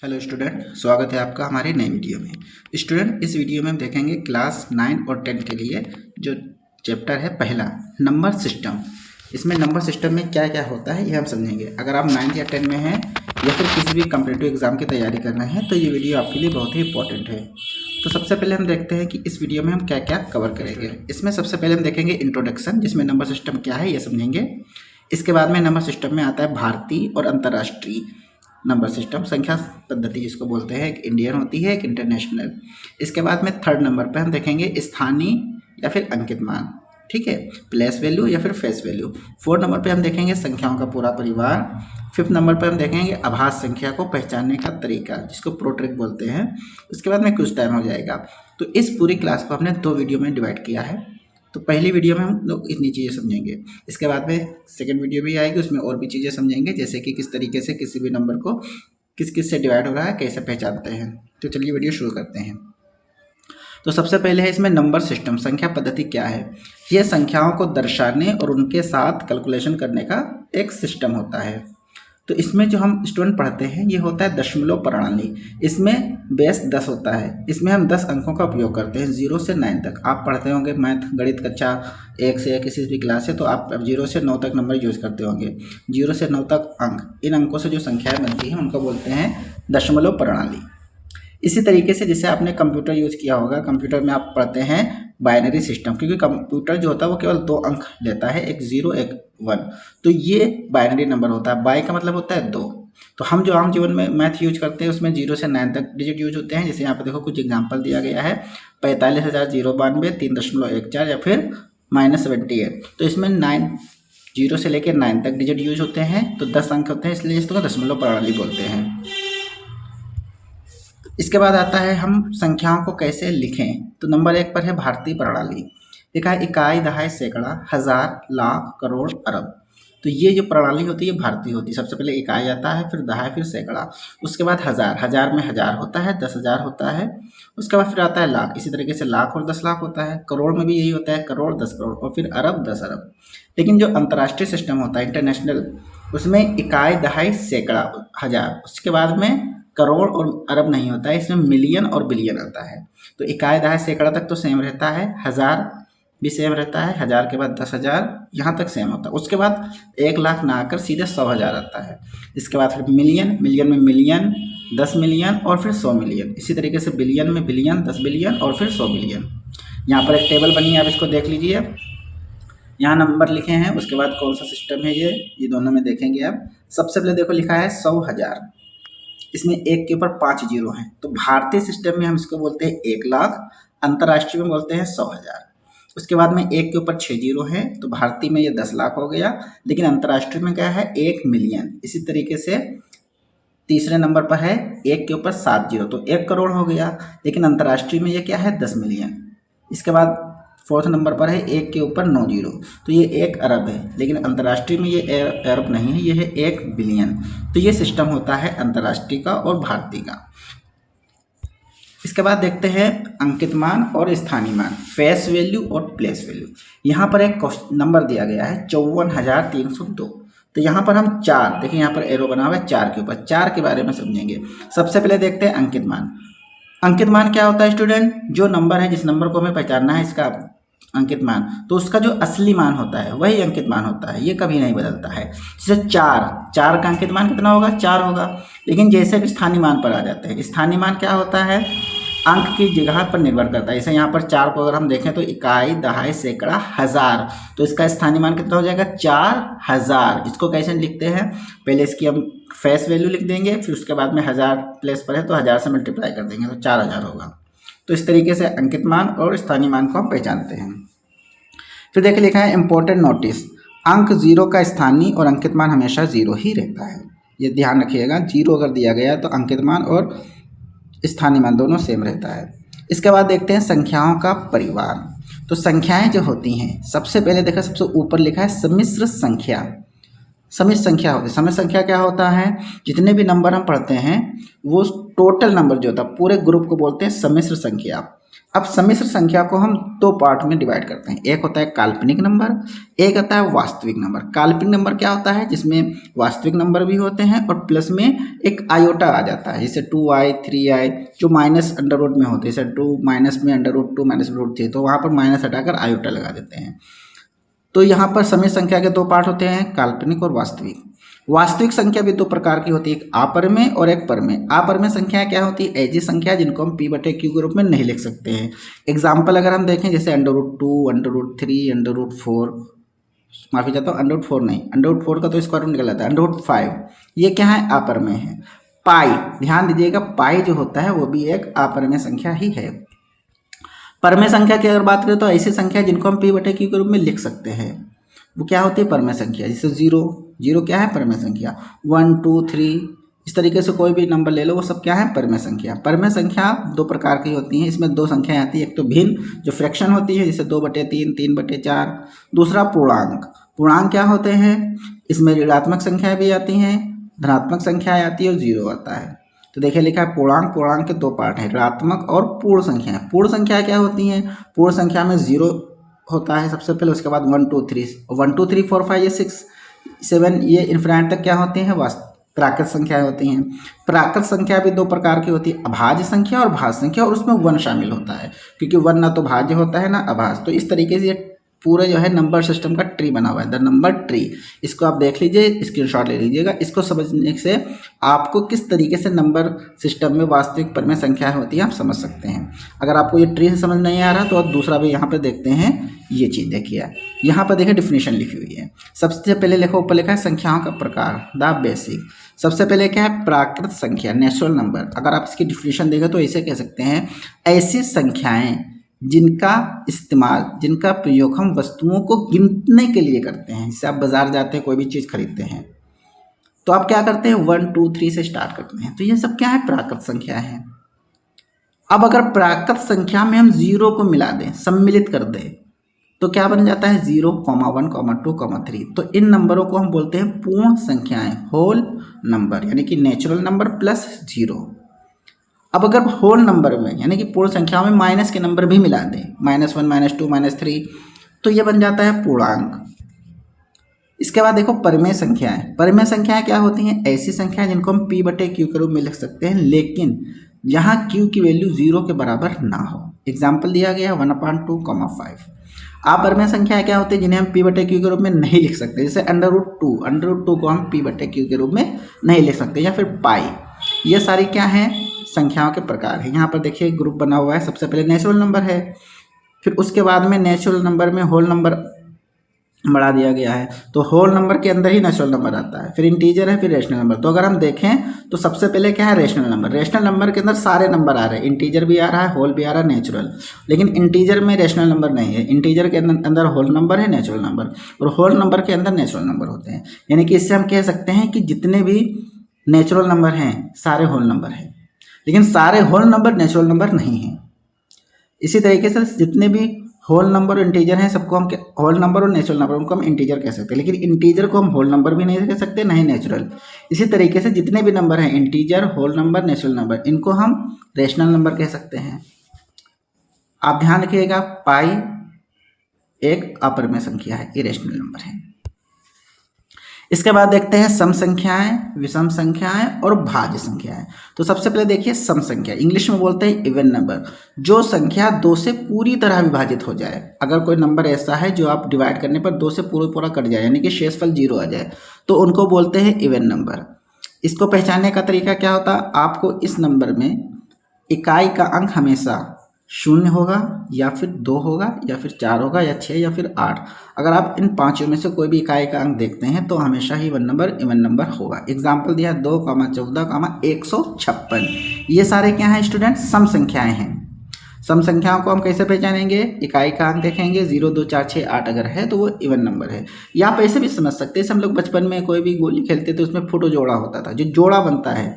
Hello student, स्वागत है आपका हमारे नए वीडियो में। स्टूडेंट, इस वीडियो में हम देखेंगे क्लास 9 और 10 के लिए जो चैप्टर है पहला, नंबर सिस्टम। इसमें नंबर सिस्टम में क्या क्या होता है ये हम समझेंगे। अगर आप 9 या 10 में हैं या फिर किसी भी कॉम्पिटिटिव एग्जाम की तैयारी करना है तो ये वीडियो आपके लिए बहुत ही इंपॉर्टेंट है। तो सबसे पहले हम देखते हैं कि इस वीडियो में हम क्या क्या कवर करेंगे। इसमें सबसे पहले हम देखेंगे इंट्रोडक्शन, जिसमें नंबर सिस्टम क्या है ये समझेंगे। इसके बाद में नंबर सिस्टम में आता है भारतीय और अंतर्राष्ट्रीय नंबर सिस्टम, संख्या पद्धति जिसको बोलते हैं। एक इंडियन होती है, एक इंटरनेशनल। इसके बाद में थर्ड नंबर पे हम देखेंगे स्थानीय या फिर अंकित मान, ठीक है, प्लेस वैल्यू या फिर फेस वैल्यू। फोर्थ नंबर पे हम देखेंगे संख्याओं का पूरा परिवार। फिफ्थ नंबर पे हम देखेंगे आभास संख्या को पहचानने का तरीका, जिसको प्रोट्रिक बोलते हैं। उसके बाद में कुछ टाइम हो जाएगा। तो इस पूरी क्लास को हमने 2 वीडियो में डिवाइड किया है। तो पहली वीडियो में हम लोग इतनी चीज़ें समझेंगे। इसके बाद में सेकंड वीडियो भी आएगी, उसमें और भी चीज़ें समझेंगे, जैसे कि किस तरीके से किसी भी नंबर को किस किस से डिवाइड हो रहा है, कैसे पहचानते हैं। तो चलिए वीडियो शुरू करते हैं। तो सबसे पहले है इसमें नंबर सिस्टम, संख्या पद्धति क्या है। यह संख्याओं को दर्शाने और उनके साथ कैलकुलेशन करने का एक सिस्टम होता है। तो इसमें जो हम स्टूडेंट पढ़ते हैं ये होता है दशमलव प्रणाली। इसमें बेस 10 होता है। इसमें हम 10 अंकों का उपयोग करते हैं 0 से 9 तक। आप पढ़ते होंगे मैथ गणित कक्षा 1 से या किसी भी क्लास से, तो आप 0 से 9 तक नंबर यूज करते होंगे। 0 से 9 तक अंक, इन अंकों से जो संख्याएं बनती हैं उनको बोलते हैं दशमलव प्रणाली। इसी तरीके से जैसे आपने कंप्यूटर यूज किया होगा, कंप्यूटर में आप पढ़ते हैं बाइनरी सिस्टम, क्योंकि कंप्यूटर जो होता है वो केवल 2 अंक लेता है, एक 0 एक 1। तो ये बाइनरी नंबर होता है। बाई का मतलब होता है 2। तो हम जो आम जीवन में मैथ यूज करते हैं उसमें 0 से 9 तक डिजिट यूज होते हैं। जैसे यहाँ पर देखो कुछ एग्जांपल दिया गया है, 45,092, 3.14 या फिर -78। तो इसमें 0 से लेकर 9 तक डिजिट यूज होते हैं। तो 10 अंक होते हैं, इसलिए इसको दशमलव प्रणाली बोलते हैं। इसके बाद आता है हम संख्याओं को कैसे लिखें। तो नंबर 1 पर है भारतीय प्रणाली। देखा है इकाई, दहाई, सैकड़ा, हजार, लाख, करोड़, अरब। तो ये जो प्रणाली होती है भारतीय होती है। सबसे पहले इकाई आता है, फिर दहाई, फिर सैकड़ा। उसके बाद हजार, हजार में 1000 होता है, 10,000 होता है। उसके बाद फिर आता है लाख, इसी तरीके से लाख और 10 लाख होता है। करोड़ में भी यही होता है, करोड़, 10 करोड़, और फिर अरब, 10 अरब। लेकिन जो अंतर्राष्ट्रीय सिस्टम होता है इंटरनेशनल, उसमें इकाई, दहाई, सैकड़ा, हजार, उसके बाद में करोड़ और अरब नहीं होता है, इसमें मिलियन और बिलियन आता है। तो इकाई, दहाई, सैकड़ा तक तो सेम रहता है, हजार भी सेम रहता है, हजार के बाद 10,000 यहाँ तक सेम होता है। उसके बाद 1 लाख ना आकर सीधे 100,000 आता है। इसके बाद फिर मिलियन, मिलियन में मिलियन, 10 मिलियन और फिर 100 मिलियन। इसी तरीके से बिलियन में बिलियन, 10 बिलियन और फिर 100 बिलियन। यहाँ पर एक टेबल बनी है, आप इसको देख लीजिए। यहाँ नंबर लिखे हैं, उसके बाद कौन सा सिस्टम है ये दोनों में देखेंगे आप। सबसे पहले देखो लिखा है 100,000, इसमें 1 के ऊपर 5 जीरो हैं। तो भारतीय सिस्टम में हम इसको बोलते हैं 1 लाख, अंतर्राष्ट्रीय में बोलते हैं 100,000। उसके बाद में 1 के ऊपर 6 जीरो हैं, तो भारतीय में ये 10 लाख हो गया, लेकिन अंतर्राष्ट्रीय में क्या है 1 मिलियन। इसी तरीके से तीसरे नंबर पर है 1 के ऊपर 7 जीरो, तो 1 करोड़ हो गया, लेकिन अंतर्राष्ट्रीय में ये क्या है 10 मिलियन। इसके बाद फोर्थ नंबर पर है 1 के ऊपर 9 जीरो, तो ये 1 अरब है, लेकिन अंतर्राष्ट्रीय में ये अरब नहीं है, ये है 1 बिलियन। तो ये सिस्टम होता है अंतर्राष्ट्रीय का और भारतीय का। इसके बाद देखते हैं अंकित मान और स्थानीय मान, फेस वैल्यू और प्लेस वैल्यू। यहाँ पर एक नंबर दिया गया है 54,302। तो यहाँ पर हम 4, देखिए यहाँ पर एरो बना हुआ है 4 के ऊपर, 4 के बारे में समझेंगे। सबसे पहले देखते हैं अंकित मान। अंकित मान क्या होता है स्टूडेंट, जो नंबर है, जिस नंबर को हमें पहचानना है इसका अंकित मान, तो उसका जो असली मान होता है वही अंकित मान होता है, ये कभी नहीं बदलता है। जैसे 4 का अंकित मान कितना होगा, 4 होगा। लेकिन जैसे स्थानीय मान पर आ जाते हैं, स्थानीय मान क्या होता है, अंक की जगह पर निर्भर करता है। जैसे यहाँ पर 4 को अगर हम देखें तो इकाई, दहाई, सैकड़ा, हजार, तो इसका स्थानीय मान कितना हो जाएगा 4000। इसको कैसे लिखते हैं, पहले इसकी हम फेस वैल्यू लिख देंगे, फिर उसके बाद में 1000 प्लेस पर है तो 1000 से मल्टीप्लाई कर देंगे तो 4000 होगा। तो इस तरीके से अंकित मान और स्थानीय मान को हम पहचानते हैं। फिर देखिए लिखा है इंपॉर्टेंट नोटिस, अंक 0 का स्थानीय और अंकित मान हमेशा 0 ही रहता है। ये ध्यान रखिएगा, 0 अगर दिया गया तो अंकित मान और स्थानीय मान दोनों सेम रहता है। इसके बाद देखते हैं संख्याओं का परिवार। तो संख्याएं जो होती हैं, सबसे पहले देखा सबसे ऊपर लिखा है सम्मिश्र संख्या। सम्मिश्र संख्या होती है। सम्मिश्र संख्या क्या होता है, जितने भी नंबर हम पढ़ते हैं वो टोटल नंबर जो होता है पूरे ग्रुप को बोलते हैं सम्मिश्र संख्या। अब सम्मिश्र संख्या को हम दो पार्ट में डिवाइड करते हैं, एक होता है काल्पनिक नंबर, एक होता है वास्तविक नंबर। काल्पनिक नंबर क्या होता है, जिसमें वास्तविक नंबर भी होते हैं और प्लस में एक आयोटा आ जाता है, जैसे 2i 3i जो माइनस अंडर रूट में होते हैं, जैसे 2 माइनस में अंडर रूट 2 माइनस रूट 3, तो वहाँ पर माइनस हटाकर आयोटा लगा देते हैं। तो यहाँ पर सम्मिश्र संख्या के दो पार्ट होते हैं, काल्पनिक और वास्तविक। वास्तविक संख्या भी दो प्रकार की होती है, एक अपरमेय और एक परमेय। अपरमेय संख्या क्या होती है, ऐसी संख्या जिनको हम p/q के रूप में नहीं लिख सकते हैं। एग्जाम्पल अगर हम देखें जैसे √2, √3, √4, माफी चाहता हूँ √4 नहीं, √4 का तो स्क्वायर रूट निकल जाता है, √5, ये क्या है, अपरमेय है। पाई, ध्यान दीजिएगा, पाई जो होता है वो भी एक अपरमेय संख्या ही है। परमेय संख्या की अगर बात करें तो ऐसी संख्या जिनको हम p/q के रूप में लिख सकते हैं, वो क्या होती है, परमेय संख्या। जैसे 0 क्या है, परमेय संख्या। 1 2 3 इस तरीके से कोई भी नंबर ले लो, वो सब क्या है, परमेय संख्या। परमेय संख्या दो प्रकार की होती हैं, इसमें दो संख्याएं आती है, एक तो भिन्न जो फ्रैक्शन होती है, जैसे 2/3, 3/4। दूसरा पूर्णांक। पूर्णांक क्या होते हैं, इसमें ऋणात्मक संख्याएं भी आती हैं, धनात्मक संख्याएं आती है और 0 आता है। तो देखिए लिखा है पूर्णांक। पूर्णांक के दो पार्ट हैं, ऋणात्मक और पूर्ण संख्याएं। पूर्ण संख्या क्या होती हैं, पूर्ण संख्या में 0 होता है सबसे पहले, उसके बाद 1 2 3 1 2 3 4 5 ये 6 7 ये इन्फिनिट तक क्या होते हैं, प्राकृत संख्याएं होती हैं। प्राकृत संख्या भी दो प्रकार की होती है, अभाज्य संख्या और भाज्य संख्या, और उसमें 1 शामिल होता है, क्योंकि 1 ना तो भाज्य होता है ना अभाज्य। तो इस तरीके से ये पूरा जो है नंबर सिस्टम का ट्री बना हुआ है, द नंबर ट्री। इसको आप देख लीजिए, स्क्रीनशॉट ले लीजिएगा। इसको समझने से आपको किस तरीके से नंबर सिस्टम में वास्तविक परमेय संख्याएं होती है आप समझ सकते हैं। अगर आपको ये ट्री से समझ नहीं आ रहा तो आप दूसरा भी यहाँ पे देखते हैं, ये चीज़ देखिए, यहाँ पर देखिए डिफिनेशन लिखी हुई है। सबसे पहले लिखो, ऊपर लिखा है संख्याओं का प्रकार, द बेसिक। सबसे पहले क्या है, प्राकृत संख्या, नेचुरल नंबर। अगर आप इसकी डिफिनेशन देखें तो ऐसे कह सकते हैं, ऐसी संख्याएं जिनका इस्तेमाल, जिनका प्रयोग हम वस्तुओं को गिनने के लिए करते हैं। जैसे आप बाजार जाते हैं, कोई भी चीज़ खरीदते हैं तो आप क्या करते हैं, 1 2 3 से स्टार्ट करते हैं। तो ये सब क्या है, प्राकृत संख्या है। अब अगर प्राकृत संख्या में हम 0 को मिला दें, सम्मिलित कर दें, तो क्या बन जाता है, 0, 1, 2, 3। तो इन नंबरों को हम बोलते हैं पूर्ण संख्याएं, होल नंबर, यानी कि नेचुरल नंबर प्लस 0। अब अगर होल नंबर में यानी कि पूर्ण संख्याओं में माइनस के नंबर भी मिला दें, -1, -2, -3, तो ये बन जाता है पूर्णांक। इसके बाद देखो परमेय संख्याएं। परमेय संख्याएं क्या होती हैं, ऐसी संख्याएं जिनको हम p/q के रूप में लिख सकते हैं, लेकिन जहां q की वैल्यू 0 के बराबर ना हो। एग्जाम्पल दिया गया 1/2, 5। अपरमेय संख्याएं क्या होती है, जिन्हें हम p/q के रूप में नहीं लिख सकते, जैसे √2 को हम p/q के रूप में नहीं लिख सकते, या फिर पाई। ये सारी क्या है, संख्याओं के प्रकार है। यहाँ पर देखिए ग्रुप बना हुआ है, सबसे पहले नेचुरल नंबर है, फिर उसके बाद में नेचुरल नंबर में होल नंबर बढ़ा दिया गया है, तो होल नंबर के अंदर ही नेचुरल नंबर आता है, फिर इंटीजर है, फिर रेशनल नंबर। तो अगर हम देखें तो सबसे पहले क्या है, रेशनल नंबर। रेशनल नंबर के अंदर सारे नंबर आ रहे हैं, इंटीजर भी आ रहा है, होल भी आ रहा है, नेचुरल। लेकिन इंटीजर में रेशनल नंबर नहीं है, इंटीजर के अंदर होल नंबर है, नेचुरल नंबर, और होल नंबर के अंदर नेचुरल नंबर होते हैं। यानी कि इससे हम कह सकते हैं कि जितने भी नेचुरल नंबर हैं सारे होल नंबर हैं, लेकिन सारे होल नंबर नेचुरल नंबर नहीं हैं। इसी तरीके से जितने भी होल नंबर और इंटीजर हैं सबको हम होल नंबर और नेचुरल नंबर उनको हम इंटीजर कह सकते हैं, लेकिन इंटीजर को हम होल नंबर भी नहीं कह सकते, ना ही नेचुरल। इसी तरीके से जितने भी नंबर हैं, integer, whole number, natural number, इनको हम रेशनल नंबर कह सकते हैं। आप ध्यान रखिएगा, पाई एक अपरमेय संख्या है, इरेशनल नंबर है। इसके बाद देखते हैं सम संख्याएं, विषम संख्याएं और भाज्य संख्याएं। तो सबसे पहले देखिए सम संख्या, इंग्लिश में बोलते हैं इवन नंबर, जो संख्या 2 से पूरी तरह विभाजित हो जाए। अगर कोई नंबर ऐसा है जो आप डिवाइड करने पर 2 से पूरा कट जाए, यानी कि शेषफल 0 आ जाए, तो उनको बोलते हैं इवन नंबर। इसको पहचानने का तरीका क्या होता है, आपको इस नंबर में इकाई का अंक हमेशा 0 होगा, या फिर 2 होगा, या फिर 4 होगा, या 6, या फिर 8। अगर आप इन पांचों में से कोई भी इकाई का अंक देखते हैं तो हमेशा ही इवन नंबर होगा। एग्जाम्पल दिया 2, 14, 156। ये सारे क्या हैं स्टूडेंट, सम संख्याएं हैं। सम संख्याओं को हम कैसे पहचानेंगे, इकाई का अंक देखेंगे, 0, 2, 4, 6, 8 अगर है तो वो इवन नंबर है। या आप ऐसे भी समझ सकते हैं, हम लोग बचपन में कोई भी गोली खेलते थे, उसमें फुटो जोड़ा होता था, जो जोड़ा बनता है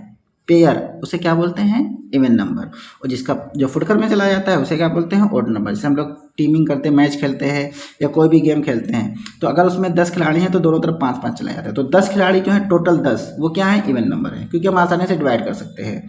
पेयर, उसे क्या बोलते हैं, इवन नंबर। और जिसका जो फुटकर में चला जाता है उसे क्या बोलते हैं, ऑड नंबर। जैसे हम लोग टीमिंग करते हैं, मैच खेलते हैं या कोई भी गेम खेलते हैं, तो अगर उसमें 10 खिलाड़ी हैं तो दोनों तरफ 5-5 चला जाता है। तो 10 खिलाड़ी जो हैं टोटल 10, वो क्या है, इवन नंबर है, क्योंकि हम आसानी से डिवाइड कर सकते हैं।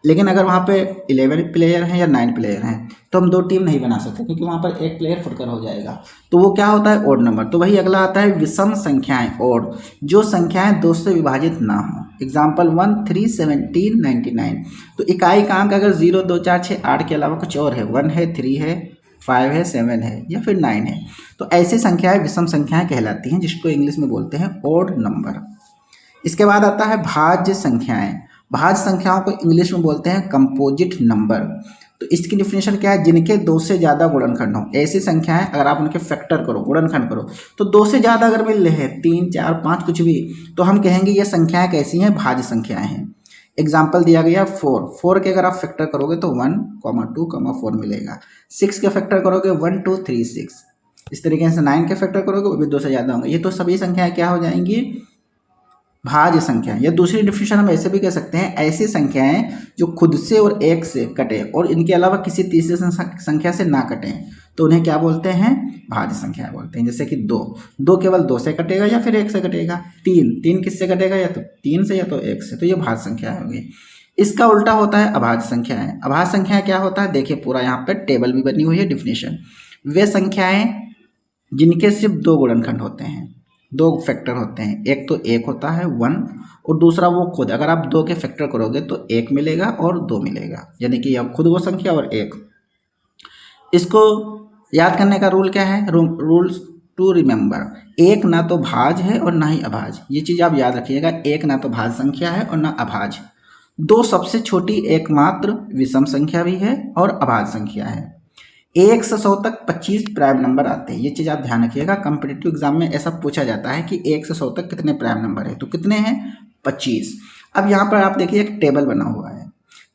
लेकिन अगर वहाँ पे 11 प्लेयर हैं या 9 प्लेयर हैं तो हम 2 टीम नहीं बना सकते, क्योंकि वहाँ पर एक प्लेयर फुटकर हो जाएगा। तो वो क्या होता है, ओड नंबर। तो वही अगला आता है विषम संख्याएं, ओड, जो संख्याएं 2 से विभाजित ना हो। एग्जाम्पल 1, 3, 17, 99। तो इकाई का अंक अगर 0, 2, 4, 6, 8 के अलावा कुछ और है, 1 है, 3 है, 5 है, 7 है या फिर 9 है, तो ऐसी संख्याएं विषम संख्याएं कहलाती हैं, जिसको इंग्लिश में बोलते हैं ओड नंबर। इसके बाद आता है भाज्य संख्याएं। भाज्य संख्याओं को इंग्लिश में बोलते हैं कंपोजिट नंबर। तो इसकी डिफिनेशन क्या है, जिनके 2 से ज़्यादा गुणनखंड हो। ऐसी संख्याएं अगर आप उनके फैक्टर करो, गुणनखंड करो, तो 2 से ज़्यादा अगर मिल रहे हैं, 3, 4, 5 कुछ भी, तो हम कहेंगे ये संख्याएं कैसी हैं, भाज्य संख्याएं हैं। एग्जाम्पल दिया गया 4 के अगर आप फैक्टर करोगे तो 1, 2, 4 मिलेगा। 6 के फैक्टर करोगे 1, 2, 3, 6। इस तरीके से 9 के फैक्टर करोगे वो भी 2 से ज़्यादा होंगे। ये तो सभी संख्याएं क्या हो जाएंगी, भाज्य संख्या। या दूसरी डिफिनेशन हम ऐसे भी कह सकते हैं, ऐसी संख्याएं जो खुद से और एक से कटे और इनके अलावा किसी तीसरी संख्या से ना कटें, तो उन्हें क्या बोलते हैं, भाज्य संख्या बोलते हैं। जैसे कि 2 केवल 2 से कटेगा या फिर 1 से कटेगा। 3 किससे कटेगा, या तो 3 से या तो 1 से, तो ये भाज्य संख्या होगी। इसका उल्टा होता है अभाज्य संख्याएं। अभाज्य संख्या क्या होता है, देखिए पूरा यहाँ पे टेबल भी बनी हुई है, डिफिनेशन। वे संख्याएं जिनके सिर्फ 2 गुणनखंड होते हैं, 2 फैक्टर होते हैं। एक तो 1 होता है 1, और दूसरा वो खुद। अगर आप 2 के फैक्टर करोगे तो 1 मिलेगा और 2 मिलेगा, यानी कि अब खुद वो संख्या और 1। इसको याद करने का रूल क्या है, रूल्स टू रिमेंबर, एक ना तो भाज्य है और ना ही अभाज्य। ये चीज़ आप याद रखिएगा, एक ना तो भाज्य संख्या है और ना अभाज्य। 2 सबसे छोटी एकमात्र विषम संख्या भी है और अभाज्य संख्या है। 1 से 100 तक 25 प्राइम नंबर आते हैं। ये चीज़ आप ध्यान रखिएगा, कॉम्पिटिटिव एग्जाम में ऐसा पूछा जाता है कि 1 से 100 तक कितने प्राइम नंबर है, तो कितने हैं, 25। अब यहाँ पर आप देखिए एक टेबल बना हुआ है।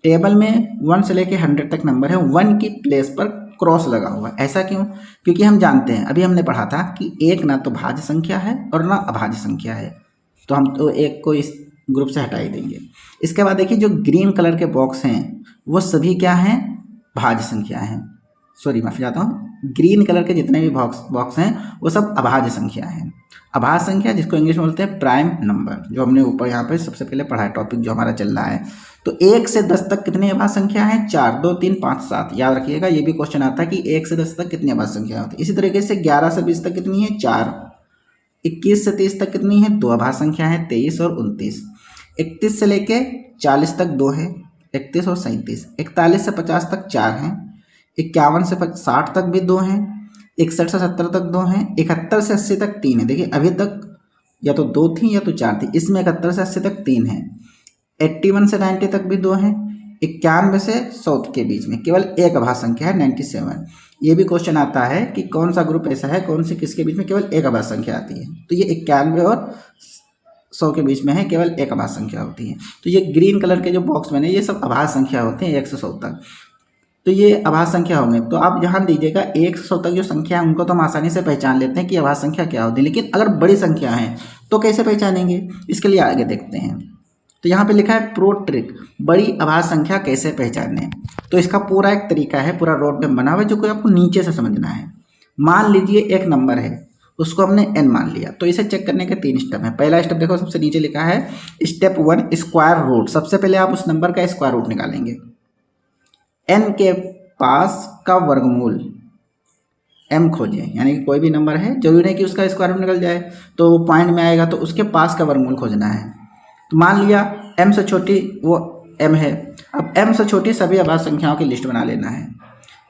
टेबल में 1 से लेके 100 तक नंबर है, 1 की प्लेस पर क्रॉस लगा हुआ है। ऐसा क्यों, क्योंकि हम जानते हैं, अभी हमने पढ़ा था कि एक ना तो भाज्य संख्या है और ना अभाज्य संख्या है, तो हम तो एक को इस ग्रुप से हटा ही देंगे। इसके बाद देखिए जो ग्रीन कलर के बॉक्स हैं वो सभी क्या हैं, भाज्य संख्या हैं। सॉरी माफी चाहता हूँ, ग्रीन कलर के जितने भी बॉक्स हैं वो सब अभाज्य संख्या हैं। अभाज्य संख्या जिसको इंग्लिश में बोलते हैं प्राइम नंबर, जो हमने ऊपर यहाँ पे सबसे पहले पढ़ा है, टॉपिक जो हमारा चल रहा है। तो 1 से 10 तक कितनी अभाज्य संख्या है, 4, 2, 3, 5, 7। याद रखिएगा, ये भी क्वेश्चन आता है कि 1 से 10 तक कितनी अभाज्य संख्या होती है। इसी तरीके से 11 से 20 तक कितनी है, 4। 21 से 30 तक कितनी है, 2 अभाज्य संख्या है, 23 और 29। 31 से लेके 40 तक 2 है, 31 और 37। 41 से 50 तक 4 हैं। 51 से 60 तक भी 2 हैं। 61 से 70 तक 2 हैं। 71 से 80 तक 3 है। देखिए अभी तक या तो 2 थी या तो 4 थी, इसमें 71 से 80 तक 3 है। 81 से 90 तक भी 2 हैं। 91 से 100 के बीच में केवल एक अभाज्य संख्या है, 97। ये भी क्वेश्चन आता है कि कौन सा ग्रुप ऐसा है, कौन से किसके बीच में केवल एक अभाज्य संख्या आती है, तो ये 91 और 100 के बीच में है, केवल एक अभाज्य संख्या होती है। तो ये ग्रीन कलर के जो बॉक्स बने ये सब अभाज्य संख्या होते हैं 1 से 100 तक, तो ये अभाज्य संख्या होंगे। तो आप ध्यान दीजिएगा 1 से 100 तक जो संख्या है उनको तो हम आसानी से पहचान लेते हैं कि अभाज्य संख्या क्या होती है, लेकिन अगर बड़ी संख्या है तो कैसे पहचानेंगे, इसके लिए आगे देखते हैं। तो यहाँ पे लिखा है प्रो ट्रिक, बड़ी अभाज्य संख्या कैसे पहचानें। तो इसका पूरा एक तरीका है, पूरा रोड मैप बना हुआ है, जो कोई आपको नीचे से समझना है। मान लीजिए एक नंबर है, उसको हमने n मान लिया, तो इसे चेक करने के 3 स्टेप हैं। पहला स्टेप देखो, सबसे नीचे लिखा है स्टेप 1 स्क्वायर रूट। सबसे पहले आप उस नंबर का स्क्वायर रूट निकालेंगे। n के पास का वर्गमूल m खोजें, यानी कि कोई भी नंबर है, जरूरी नहीं कि उसका स्क्वायर रूट निकल जाए, तो पॉइंट में आएगा तो उसके पास का वर्गमूल खोजना है। तो मान लिया m से छोटी वो m है। अब m से छोटी सभी अभाज्य संख्याओं की लिस्ट बना लेना है।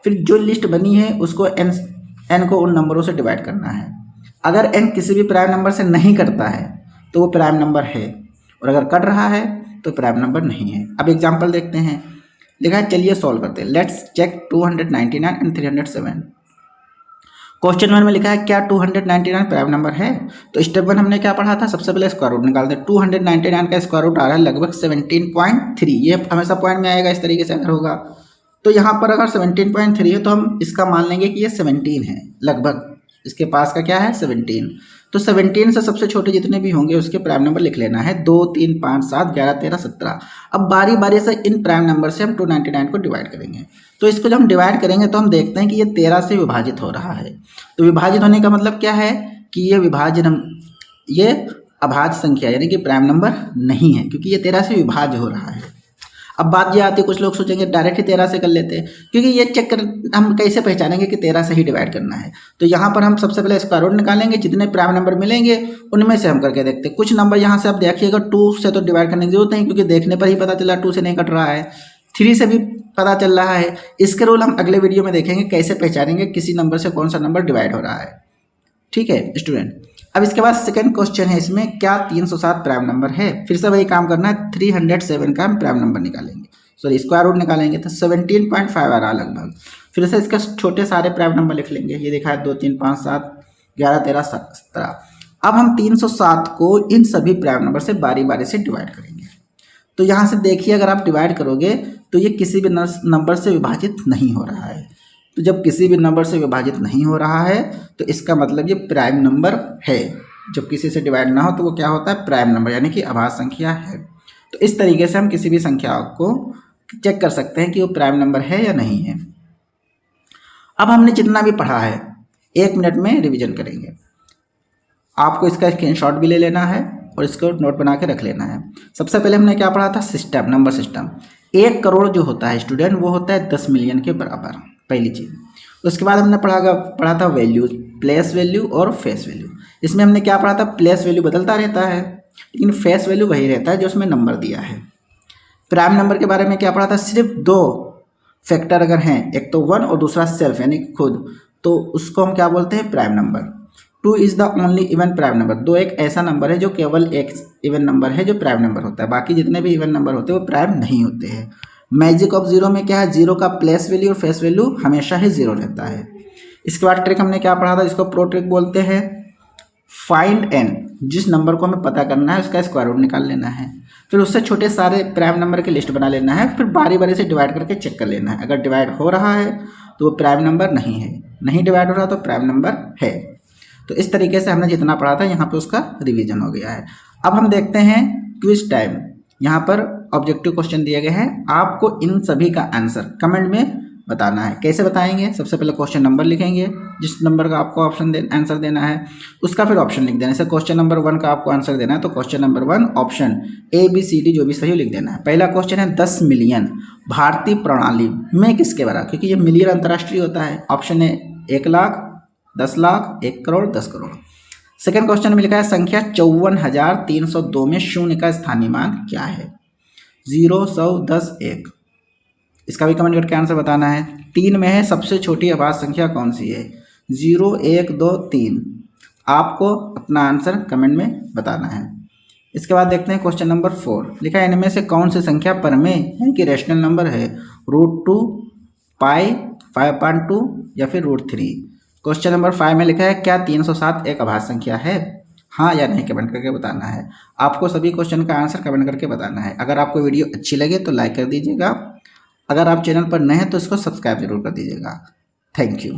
फिर जो लिस्ट बनी है उसको n को उन नंबरों से डिवाइड करना है। अगर n किसी भी प्राइम नंबर से नहीं कटता है तो वो प्राइम नंबर है, और अगर कट रहा है तो प्राइम नंबर नहीं है। अब एग्जांपल देखते हैं, लिखा है, चलिए सॉल्व करते हैं। Let's check 299 and 307। क्वेश्चन 1 में लिखा है क्या 299 प्राइम नंबर है। तो स्टेप 1 हमने क्या पढ़ा था, सबसे पहले स्क्वायर रूट निकालते हैं। 299 का स्क्वायर रूट आ रहा है लगभग 17.3। ये हमेशा पॉइंट में आएगा इस तरीके से अगर होगा, तो यहाँ पर अगर 17.3 है तो हम इसका मान लेंगे कि ये 17 है, लगभग इसके पास का क्या है 17। तो 17 से सबसे छोटे जितने भी होंगे उसके प्राइम नंबर लिख लेना है, 2, 3, 5, 7, 11, 13, 17। अब बारी बारी से इन प्राइम नंबर से हम 299 को डिवाइड करेंगे। तो इसको जब हम डिवाइड करेंगे तो हम देखते हैं कि ये 13 से विभाजित हो रहा है। तो विभाजित होने का मतलब क्या है कि ये अभाज्य संख्या यानी कि प्राइम नंबर नहीं है, क्योंकि ये 13 से विभाज्य हो रहा है। अब बात ये आती है, कुछ लोग सोचेंगे डायरेक्ट ही 13 से कर लेते हैं, क्योंकि ये चेक कर हम कैसे पहचानेंगे कि 13 से ही डिवाइड करना है। तो यहाँ पर हम सबसे पहले स्क्वायर रूट निकालेंगे, जितने प्राइम नंबर मिलेंगे उनमें से हम करके देखते हैं। कुछ नंबर यहाँ से आप देखिएगा 2 से तो डिवाइड करने की जरूरत नहीं, क्योंकि देखने पर ही पता चला 2 से नहीं कट रहा है, 3 से भी पता चल रहा है। इसके रूल हम अगले वीडियो में देखेंगे कैसे पहचानेंगे किसी नंबर से कौन सा नंबर डिवाइड हो रहा है। ठीक है स्टूडेंट। अब इसके बाद सेकंड क्वेश्चन है इसमें, क्या 307 प्राइम नंबर है? फिर से वही काम करना है, 307 का हम प्राइम नंबर निकालेंगे, सॉरी स्क्वायर रूट निकालेंगे, तो 17.5 आ रहा लगभग। फिर से इसका छोटे सारे प्राइम नंबर लिख लेंगे, ये देखा है 2 3 5 7 11 13 17। अब हम 307 को इन सभी प्राइम नंबर से बारी बारी से डिवाइड करेंगे। तो यहाँ से देखिए, अगर आप डिवाइड करोगे तो ये किसी भी नंबर से विभाजित नहीं हो रहा है। तो जब किसी भी नंबर से विभाजित नहीं हो रहा है तो इसका मतलब ये प्राइम नंबर है। जब किसी से डिवाइड ना हो तो वो क्या होता है? प्राइम नंबर, यानी कि अभाज्य संख्या है। तो इस तरीके से हम किसी भी संख्या को चेक कर सकते हैं कि वो प्राइम नंबर है या नहीं है। अब हमने जितना भी पढ़ा है 1 मिनट में रिवीजन करेंगे। आपको इसका स्क्रीनशॉट भी ले लेना है और इसको नोट बना के रख लेना है। सबसे पहले हमने क्या पढ़ा था? System, number system. 1 करोड़ जो होता है स्टूडेंट, वो होता है 10 मिलियन के बराबर, पहली चीज़। उसके बाद हमने पढ़ा था वैल्यू, प्लेस वैल्यू और फेस वैल्यू। इसमें हमने क्या पढ़ा था? प्लेस वैल्यू बदलता रहता है, लेकिन फेस वैल्यू वही रहता है जो उसमें नंबर दिया है। प्राइम नंबर के बारे में क्या पढ़ा था? सिर्फ 2 फैक्टर अगर हैं, एक तो 1 और दूसरा सेल्फ यानी खुद, तो उसको हम क्या बोलते हैं? Prime number. 2 is the only even prime number. 2 एक ऐसा नंबर है जो केवल एक इवन नंबर है जो प्राइम नंबर होता है, बाकी जितने भी इवन नंबर होते हैं वो प्राइम नहीं होते हैं। मैजिक ऑफ 0 में क्या है? 0 का प्लेस वैल्यू और फेस वैल्यू हमेशा ही 0 रहता है। इसके बाद ट्रिक हमने क्या पढ़ा था? इसको प्रो ट्रिक बोलते हैं। फाइंड एन, जिस नंबर को हमें पता करना है उसका स्क्वायर रूट निकाल लेना है, फिर उससे छोटे सारे प्राइम नंबर की लिस्ट बना लेना है, फिर बारी बारी से डिवाइड करके चेक कर लेना है। अगर डिवाइड हो रहा है तो वो प्राइम नंबर नहीं है, नहीं डिवाइड हो रहा तो प्राइम नंबर है। तो इस तरीके से हमने जितना पढ़ा था यहाँ पे उसका रिवीजन हो गया है। अब हम देखते हैं क्विज टाइम। यहाँ पर ऑब्जेक्टिव क्वेश्चन दिए गए हैं, आपको इन सभी का आंसर कमेंट में बताना है। कैसे बताएंगे? सबसे पहले क्वेश्चन नंबर लिखेंगे, जिस नंबर का आपको आंसर देना है उसका फिर ऑप्शन लिख देना। जैसे क्वेश्चन नंबर 1 का आपको आंसर देना है तो क्वेश्चन नंबर 1 ऑप्शन ABCD जो भी सही लिख देना है। पहला क्वेश्चन है 10 मिलियन भारतीय प्रणाली में किसके बराबर, क्योंकि ये मिलियन अंतर्राष्ट्रीय होता है। ऑप्शन है 1 लाख, 10 लाख, 1 करोड़, 10 करोड़। सेकेंड क्वेश्चन में लिखा है संख्या 54,302 में शून्य का स्थानीय मान क्या है? 0, 100, 10, 1। इसका भी कमेंट करके आंसर बताना है। 3 में है सबसे छोटी अभाज्य संख्या कौन सी है? 0, 1, 2, 3। आपको अपना आंसर कमेंट में बताना है। इसके बाद देखते हैं क्वेश्चन नंबर 4। लिखा है इनमें से कौन सी संख्या परमेय यानी कि रैशनल नंबर है? √2, पाई, 5.2 या फिर √3। क्वेश्चन नंबर 5 में लिखा है क्या 307 एक अभाज्य संख्या है? हाँ या नहीं कमेंट करके बताना है। आपको सभी क्वेश्चन का आंसर कमेंट करके बताना है। अगर आपको वीडियो अच्छी लगे तो लाइक कर दीजिएगा, अगर आप चैनल पर नए हैं तो इसको सब्सक्राइब जरूर कर दीजिएगा। Thank you.